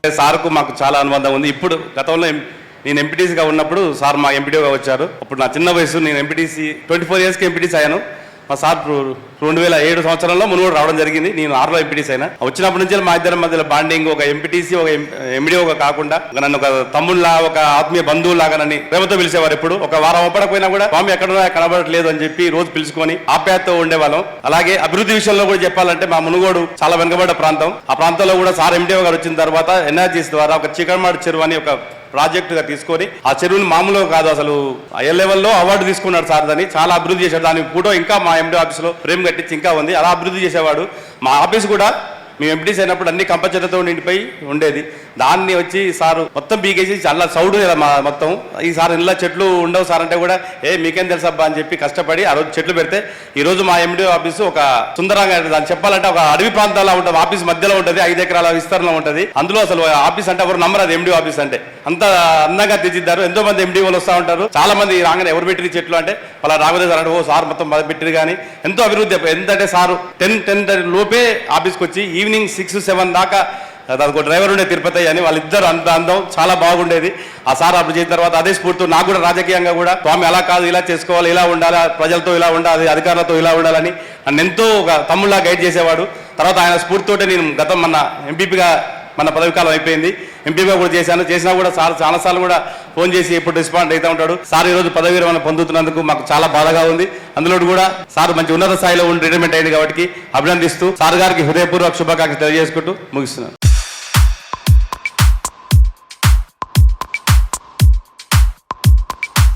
సార్కు మాకు చాలా అనుబంధం ఉంది. ఇప్పుడు గతంలో నేను ఎంపీటీసీగా ఉన్నప్పుడు సార్ మా ఎంపీటీగా వచ్చారు. అప్పుడు నా చిన్న వయసు, నేను ఎంపీటీసీ 24 ఇయర్స్కి ఎంపీటీసీ అయ్యాను. మా సార్ 2007 సంవత్సరంలో మునుగోడు రావడం జరిగింది. నేను 6లో ఎంపీటీసీ అయినా. వచ్చినప్పటి నుంచి మా ఇద్దరి మధ్యలో బాండింగ్, ఒక ఎంపీటీసీ ఒక ఎంపీడీఓగా కాకుండా నన్ను ఒక తమ్ముళ్ళ, ఒక ఆత్మీయ బంధువులాగా నన్ను ప్రేమతో పిలిచేవారు. ఎప్పుడు ఒక వారం ఒప్పడకపోయినా కూడా స్వామి ఎక్కడ కనబడట్లేదు అని చెప్పి రోజు పిలుచుకొని ఆప్యాయతతో ఉండేవాళ్ళం. అలాగే అభివృద్ధి విషయంలో కూడా చెప్పాలంటే మా మునుగోడు చాలా వెనుకబడ్డ ప్రాంతం. ఆ ప్రాంతంలో కూడా సార్ ఎంపీడీఓ గారు వచ్చిన తర్వాత ఎన్ఆర్జీస్ ద్వారా ఒక చికన్మాడి చెరువు అని ఒక ప్రాజెక్టుగా తీసుకొని ఆ చెరువుని మామూలుగా కాదు, అసలు హై లెవెల్లో అవార్డు తీసుకున్నాడు సార్. దాన్ని చాలా అభివృద్ధి చేశాడు. దాని ఫోటో ఇంకా మా ఎంపీ ఆఫీస్లో ఫ్రేమ్ కట్టించి ఇంకా ఉంది. అలా అభివృద్ధి చేసేవాడు. మా ఆఫీస్ కూడా మేము ఎంపీటీసీ అయినప్పుడు అన్ని కంపచెత్తతో నిండిపోయి ఉండేది. దాన్ని వచ్చి సారు మొత్తం బీకేసి చాలా సౌడు మా మొత్తం. ఈ సార్ ఇలా చెట్లు ఉండవు సార్ అంటే కూడా మీకేం తెలుసబ్బా అని చెప్పి కష్టపడి ఆ రోజు చెట్లు పెడితే ఈ రోజు మా ఎండి ఆఫీసు ఒక సుందరంగా, దాన్ని చెప్పాలంటే ఒక అడవి ప్రాంతాల్లో ఉంటుంది. ఆఫీస్ మధ్యలో ఉంటుంది, 5 ఎకరాల విస్తరణలో ఉంటుంది. అందులో అసలు ఆఫీస్ అంటే ఎవరు నమ్మరు, అది ఎండి ఆఫీస్ అంటే. అంత అందంగా తీర్చిద్దారు. ఎంతో మంది ఎండి వాళ్ళు వస్తూ ఉంటారు. చాలా మంది రాగానే ఎవరు పెట్టిన చెట్లు అంటే వాళ్ళ రాఘవేంద్ర సార్ అంటే ఓ సార్ మొత్తం పెట్టిరు. కానీ ఎంతో అభివృద్ధి. ఎంతంటే సారు 10 లోపే ఆఫీస్కి వచ్చి ఈవినింగ్ 6-7 దాకా దానికి డ్రైవర్ ఉండే తిరుపతి అని, వాళ్ళిద్దరు అంత అందం, చాలా బాగుండేది. ఆ సార్ అప్పుడు చేసిన తర్వాత అదే స్ఫూర్తి నాకు కూడా రాజకీయంగా కూడా స్వామి అలా కాదు, ఇలా చేసుకోవాలి, ఇలా ఉండాలి, ప్రజలతో ఇలా ఉండాలి, అధికారులతో ఇలా ఉండాలని నన్ను ఎంతో ఒక తమ్ముళ్ళ గైడ్ చేసేవాడు. తర్వాత ఆయన స్ఫూర్తితోటే నేను గతం ఎంపీపీగా మన పదవి కాలం అయిపోయింది. ఎంపీగా కూడా చేసినా కూడా సార్ చాలాసార్లు కూడా ఫోన్ చేసి ఎప్పుడు రెస్పాండ్ అవుతూ ఉంటాడు. సార్ ఈరోజు పదవి విరమణ పొందుతున్నందుకు మాకు చాలా బాధగా ఉంది. అందులో కూడా సార్ మంచి ఉన్నత స్థాయిలో ఉండి రిటైర్మెంట్ అయింది కాబట్టి అభినందిస్తూ సార్ గారికి హృదయపూర్వక శుభాకాంక్షలు తెలియజేసుకుంటూ ముగిస్తున్నాను.